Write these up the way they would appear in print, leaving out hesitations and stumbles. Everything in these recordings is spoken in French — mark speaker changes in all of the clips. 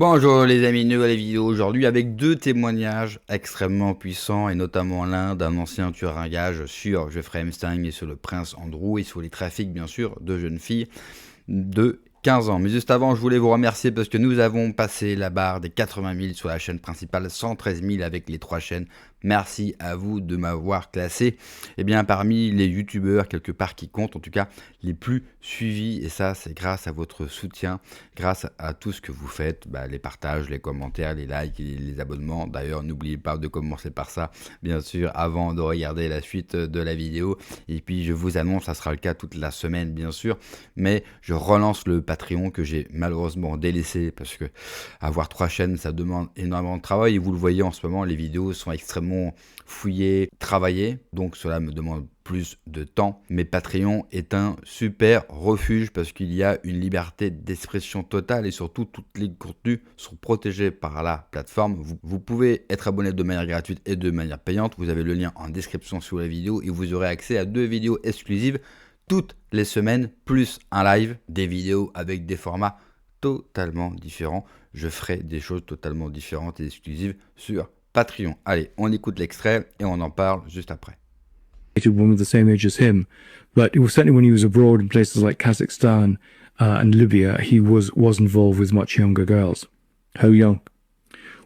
Speaker 1: Bonjour les amis, nouvelle vidéo aujourd'hui avec deux témoignages extrêmement puissants et notamment l'un d'un ancien tueur à gages sur Jeffrey Epstein et sur le prince Andrew et sur les trafics bien sûr de jeunes filles de 15 ans. Mais juste avant, je voulais vous remercier parce que nous avons passé la barre des 80 000 sur la chaîne principale, 113 000 avec les 3 chaînes. Merci à vous de m'avoir classé parmi les youtubeurs quelque part qui comptent, en tout cas les plus suivis. Et ça, c'est grâce à votre soutien, grâce à tout ce que vous faites, les partages, les commentaires, les likes, les abonnements. D'ailleurs, n'oubliez pas de commencer par ça, bien sûr, avant de regarder la suite de la vidéo. Et puis, je vous annonce, ça sera le cas toute la semaine, bien sûr. Mais je relance le Patreon que j'ai malheureusement délaissé parce que avoir 3 chaînes, ça demande énormément de travail. Et vous le voyez en ce moment, les vidéos sont extrêmement fouillées, travaillées. Donc, cela me demande plus de temps. Mais Patreon est un super refuge parce qu'il y a une liberté d'expression totale et surtout, tous les contenus sont protégés par la plateforme. Vous pouvez être abonné de manière gratuite et de manière payante. Vous avez le lien en description sous la vidéo et vous aurez accès à 2 vidéos exclusives toutes les semaines, plus un live, des vidéos avec des formats totalement différents. Je ferai des choses totalement différentes et exclusives sur Patreon. Allez, on écoute l'extrait et on en parle juste après.
Speaker 2: Woman the same age as him, but it was certainly when he was abroad in places like Kazakhstan and Libya, he was involved with much younger girls. How young?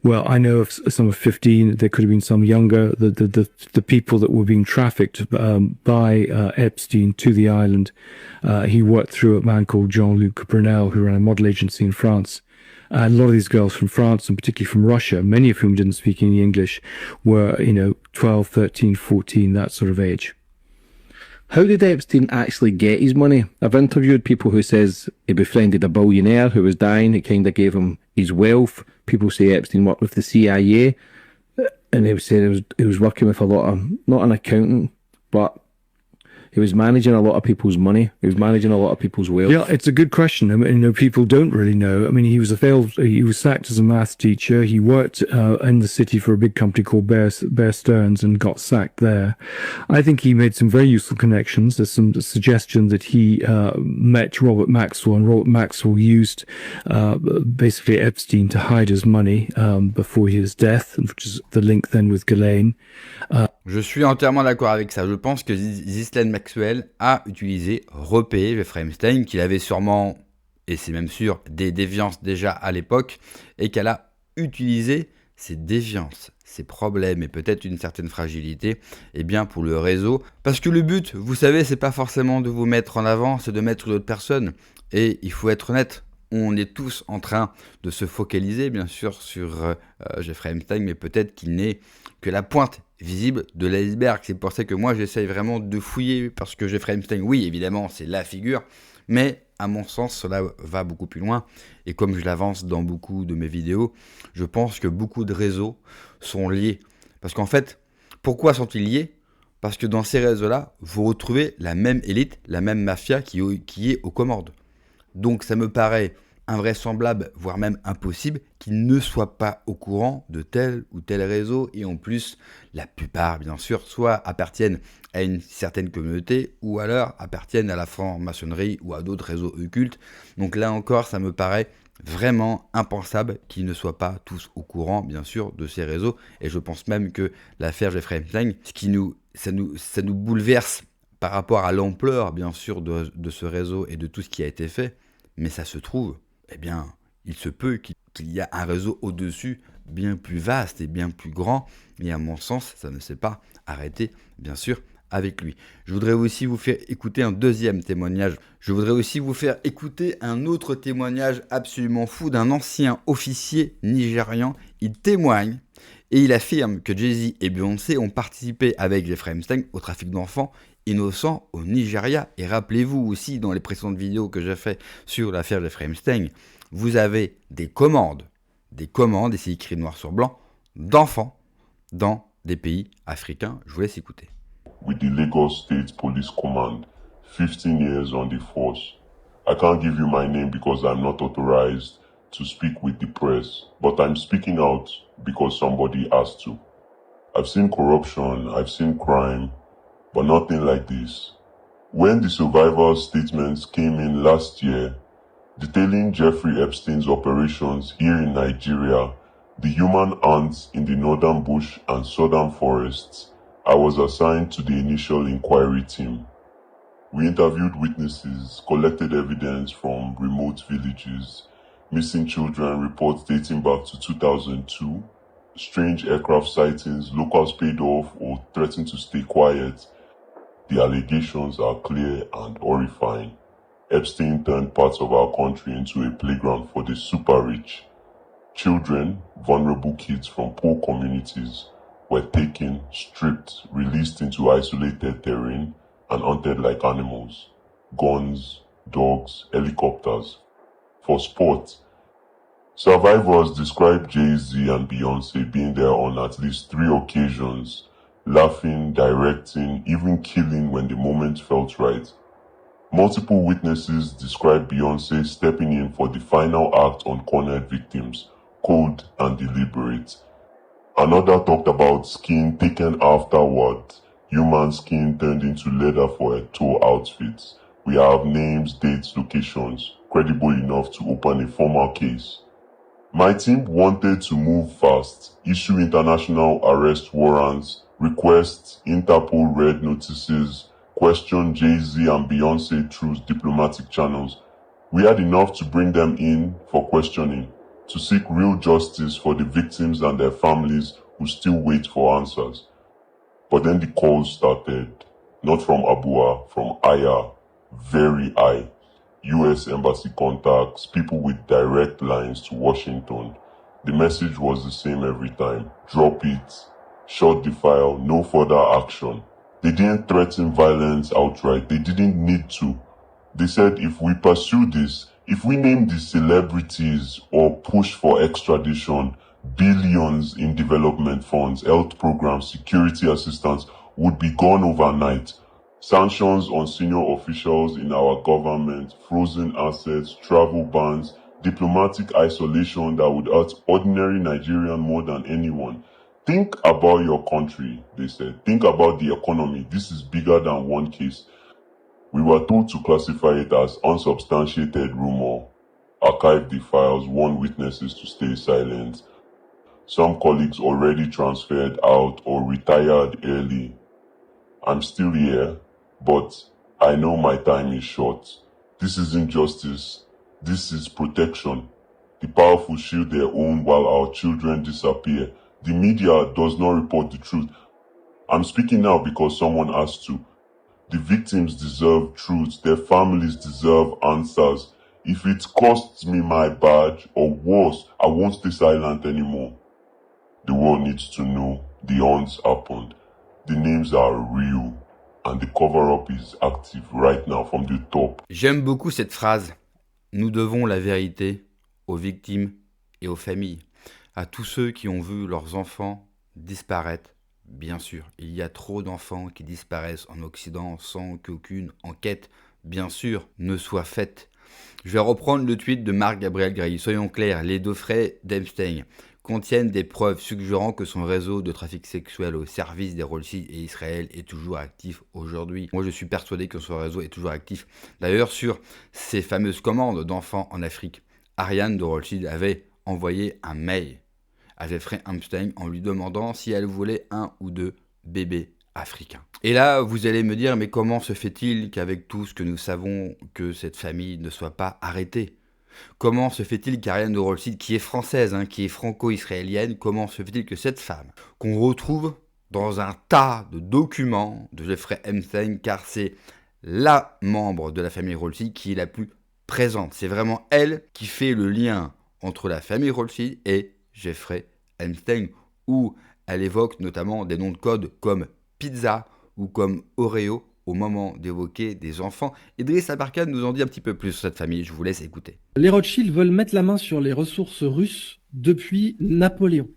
Speaker 2: Well, I know of some of 15. There could have been some younger. The people that were being trafficked by Epstein to the island, he worked through a man called Jean-Luc Brunel, who ran a model agency in France. And a lot of these girls from France and particularly from Russia, many of whom didn't speak any English, were, 12, 13, 14, that sort of age.
Speaker 3: How did Epstein actually get his money? I've interviewed people who says he befriended a billionaire who was dying. It kind of gave him his wealth. People say Epstein worked with the CIA, and they said he was working with a lot of, not an accountant, but he was managing a lot of people's money. He was managing a lot of people's wealth.
Speaker 2: Yeah, it's a good question. I mean, people don't really know. I mean, he was sacked as a maths teacher. He worked in the city for a big company called Bear Stearns and got sacked there. I think he made some very useful connections. There's some suggestion that he met Robert Maxwell, and Robert Maxwell used basically Epstein to hide his money before his death, which is the link then with Ghislaine.
Speaker 1: Je suis entièrement d'accord avec ça. Je pense que Ghislaine Maxwell a utilisé, repayé Jeffrey Epstein, qu'il avait sûrement, et c'est même sûr, des déviances déjà à l'époque, et qu'elle a utilisé ces déviances, ces problèmes et peut-être une certaine fragilité, pour le réseau. Parce que le but, vous savez, c'est pas forcément de vous mettre en avant, c'est de mettre d'autres personnes. Et il faut être honnête, on est tous en train de se focaliser, bien sûr, sur Jeffrey Epstein, mais peut-être qu'il n'est que la pointe visible de l'iceberg. C'est pour ça que moi, j'essaye vraiment de fouiller, parce que Jeffrey Epstein, oui, évidemment, c'est la figure, mais à mon sens, cela va beaucoup plus loin. Et comme je l'avance dans beaucoup de mes vidéos, je pense que beaucoup de réseaux sont liés. Parce qu'en fait, pourquoi sont-ils liés ? Parce que dans ces réseaux-là, vous retrouvez la même élite, la même mafia qui est aux commandes. Donc ça me paraît invraisemblable, voire même impossible, qu'ils ne soient pas au courant de tel ou tel réseau. Et en plus, la plupart, bien sûr, soit appartiennent à une certaine communauté, ou alors appartiennent à la franc-maçonnerie ou à d'autres réseaux occultes. Donc là encore, ça me paraît vraiment impensable qu'ils ne soient pas tous au courant, bien sûr, de ces réseaux. Et je pense même que l'affaire Jeffrey Epstein, ça nous bouleverse par rapport à l'ampleur, bien sûr, de ce réseau et de tout ce qui a été fait. Mais ça se trouve, il se peut qu'il y a un réseau au-dessus bien plus vaste et bien plus grand. Et à mon sens, ça ne s'est pas arrêté, bien sûr, avec lui. Je voudrais aussi vous faire écouter un deuxième témoignage. Je voudrais aussi vous faire écouter un autre témoignage absolument fou d'un ancien officier nigérian. Il témoigne et il affirme que Jay-Z et Beyoncé ont participé avec Jeffrey Epstein au trafic d'enfants innocents au Nigeria. Et rappelez-vous aussi, dans les précédentes vidéos que j'ai fait sur l'affaire Jeffrey Epstein, vous avez des commandes, et c'est écrit noir sur blanc, d'enfants dans des pays africains. Je vous laisse écouter.
Speaker 4: With the Lagos State Police Command, 15 years on the force. I can't give you my name because I'm not authorized to speak with the press, but I'm speaking out because somebody has to. I've seen corruption, I've seen crime, but nothing like this. When the survivor statements came in last year, detailing Jeffrey Epstein's operations here in Nigeria, the human ants in the northern bush and southern forests. I was assigned to the initial inquiry team. We interviewed witnesses, collected evidence from remote villages, missing children reports dating back to 2002, strange aircraft sightings, locals paid off or threatened to stay quiet. The allegations are clear and horrifying. Epstein turned parts of our country into a playground for the super rich. Children, vulnerable kids from poor communities, were taken, stripped, released into isolated terrain, and hunted like animals. Guns, dogs, helicopters. For sport, survivors describe Jay-Z and Beyoncé being there on at least 3 occasions, laughing, directing, even killing when the moment felt right. Multiple witnesses describe Beyoncé stepping in for the final act on cornered victims, cold and deliberate. Another talked about skin taken afterward, human skin turned into leather for her tour outfits. We have names, dates, locations, credible enough to open a formal case. My team wanted to move fast, issue international arrest warrants, request Interpol red notices, question Jay-Z and Beyoncé through diplomatic channels. We had enough to bring them in for questioning, to seek real justice for the victims and their families who still wait for answers. But then the calls started, not from Abua, from Aya, very high. US embassy contacts, people with direct lines to Washington. The message was the same every time. Drop it. Shut the file. No further action. They didn't threaten violence outright. They didn't need to. They said if we pursue this, if we name the celebrities or push for extradition, billions in development funds, health programs, security assistance would be gone overnight. Sanctions on senior officials in our government, frozen assets, travel bans, diplomatic isolation that would hurt ordinary Nigerian more than anyone. Think about your country, they said. Think about the economy. This is bigger than one case. We were told to classify it as unsubstantiated rumor, archive the files, warn witnesses to stay silent. Some colleagues already transferred out or retired early. I'm still here, but I know my time is short. This isn't justice. This is protection. The powerful shield their own while our children disappear. The media does not report the truth. I'm speaking now because someone has to. The victims deserve truth. Their families deserve answers. If it costs me my badge, or worse, I won't stay silent anymore. The world needs to know the haunts happened. The names are real. And the cover-up is active right now from the top.
Speaker 1: J'aime beaucoup cette phrase. Nous devons la vérité aux victimes et aux familles. À tous ceux qui ont vu leurs enfants disparaître. Bien sûr, il y a trop d'enfants qui disparaissent en Occident sans qu'aucune enquête, bien sûr, ne soit faite. Je vais reprendre le tweet de Marc-Gabriel Grailly. Soyons clairs, les 2 frères d'Epstein contiennent des preuves suggérant que son réseau de trafic sexuel au service des Rothschild et Israël est toujours actif aujourd'hui. Moi, je suis persuadé que son réseau est toujours actif. D'ailleurs, sur ces fameuses commandes d'enfants en Afrique, Ariane de Rothschild avait envoyé un mail à Jeffrey Epstein en lui demandant si elle voulait 1 ou 2 bébés africains. Et là, vous allez me dire, mais comment se fait-il qu'avec tout ce que nous savons, que cette famille ne soit pas arrêtée ? Comment se fait-il qu'Ariane de Rothschild, qui est française, qui est franco-israélienne, comment se fait-il que cette femme, qu'on retrouve dans un tas de documents de Jeffrey Epstein, car c'est la membre de la famille Rothschild qui est la plus présente. C'est vraiment elle qui fait le lien entre la famille Rothschild et Jeffrey Epstein, où elle évoque notamment des noms de code comme pizza ou comme Oreo au moment d'évoquer des enfants. Idriss Aberkan nous en dit un petit peu plus sur cette famille, je vous laisse écouter.
Speaker 5: Les Rothschild veulent mettre la main sur les ressources russes depuis Napoléon,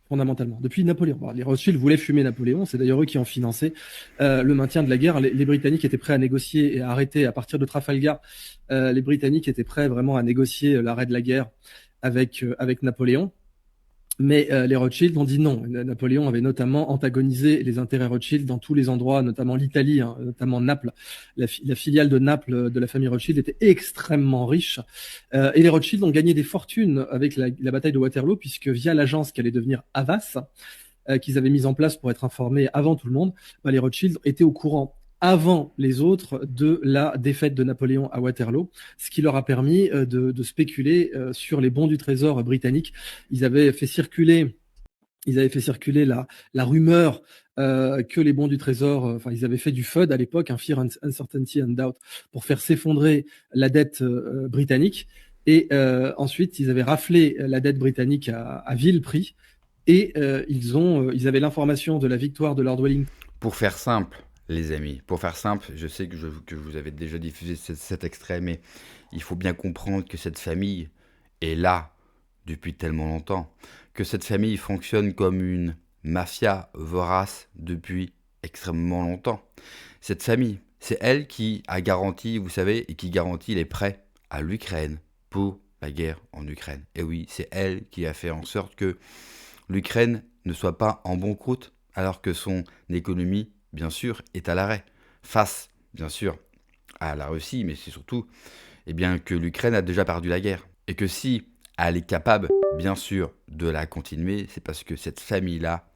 Speaker 5: fondamentalement. Depuis Napoléon. Bon, les Rothschild voulaient fumer Napoléon, c'est d'ailleurs eux qui ont financé le maintien de la guerre. Les Britanniques étaient prêts à négocier et à arrêter à partir de Trafalgar. Les Britanniques étaient prêts vraiment à négocier l'arrêt de la guerre avec Napoléon. Mais les Rothschild ont dit non. Napoléon avait notamment antagonisé les intérêts Rothschild dans tous les endroits, notamment l'Italie, hein, notamment Naples. La filiale de Naples de la famille Rothschild était extrêmement riche. Et les Rothschild ont gagné des fortunes avec la bataille de Waterloo, puisque via l'agence qui allait devenir Havas, qu'ils avaient mise en place pour être informés avant tout le monde, les Rothschild étaient au courant avant les autres de la défaite de Napoléon à Waterloo, ce qui leur a permis de spéculer sur les bons du trésor britanniques. Ils avaient fait circuler la rumeur que les bons du trésor, ils avaient fait du FUD à l'époque, un Fear, Uncertainty and Doubt, pour faire s'effondrer la dette britannique. Et ensuite, ils avaient raflé la dette britannique à vil prix. Et ils avaient l'information de la victoire de Lord Wellington.
Speaker 1: Pour faire simple, les amis, pour faire simple, je sais que vous avez déjà diffusé cet extrait, mais il faut bien comprendre que cette famille est là depuis tellement longtemps, que cette famille fonctionne comme une mafia vorace depuis extrêmement longtemps. Cette famille, c'est elle qui a garanti, vous savez, et qui garantit les prêts à l'Ukraine pour la guerre en Ukraine. Et oui, c'est elle qui a fait en sorte que l'Ukraine ne soit pas en banqueroute, alors que son économie, bien sûr, est à l'arrêt. Face, bien sûr, à la Russie, mais c'est surtout que l'Ukraine a déjà perdu la guerre. Et que si elle est capable, bien sûr, de la continuer, c'est parce que cette famille-là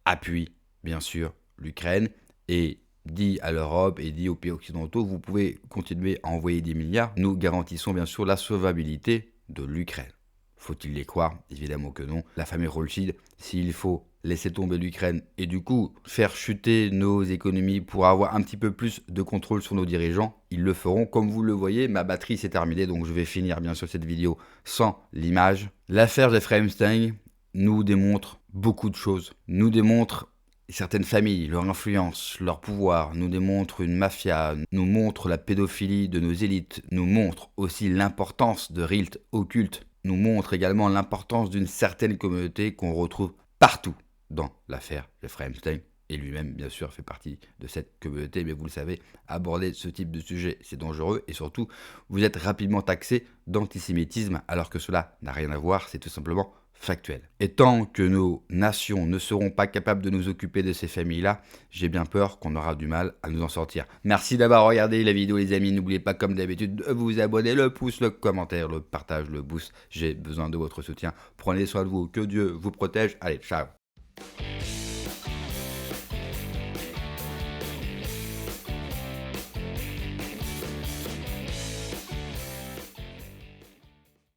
Speaker 1: appuie, bien sûr, l'Ukraine et dit à l'Europe et dit aux pays occidentaux, vous pouvez continuer à envoyer des milliards. Nous garantissons, bien sûr, la sauvabilité de l'Ukraine. Faut-il les croire? Évidemment que non. La famille Rothschild, s'il faut laisser tomber l'Ukraine et du coup faire chuter nos économies pour avoir un petit peu plus de contrôle sur nos dirigeants, ils le feront. Comme vous le voyez, ma batterie s'est terminée, donc je vais finir bien sûr cette vidéo sans l'image. L'affaire Jeffrey Epstein nous démontre beaucoup de choses. Nous démontre certaines familles, leur influence, leur pouvoir, nous démontre une mafia, nous montre la pédophilie de nos élites, nous montre aussi l'importance de rites occultes, nous montre également l'importance d'une certaine communauté qu'on retrouve partout dans l'affaire Jeffrey Epstein. Et lui-même, bien sûr, fait partie de cette communauté. Mais vous le savez, aborder ce type de sujet, c'est dangereux. Et surtout, vous êtes rapidement taxé d'antisémitisme, alors que cela n'a rien à voir, c'est tout simplement factuel. Et tant que nos nations ne seront pas capables de nous occuper de ces familles-là, j'ai bien peur qu'on aura du mal à nous en sortir. Merci d'avoir regardé la vidéo, les amis. N'oubliez pas, comme d'habitude, de vous abonner, le pouce, le commentaire, le partage, le boost. J'ai besoin de votre soutien. Prenez soin de vous. Que Dieu vous protège. Allez, ciao.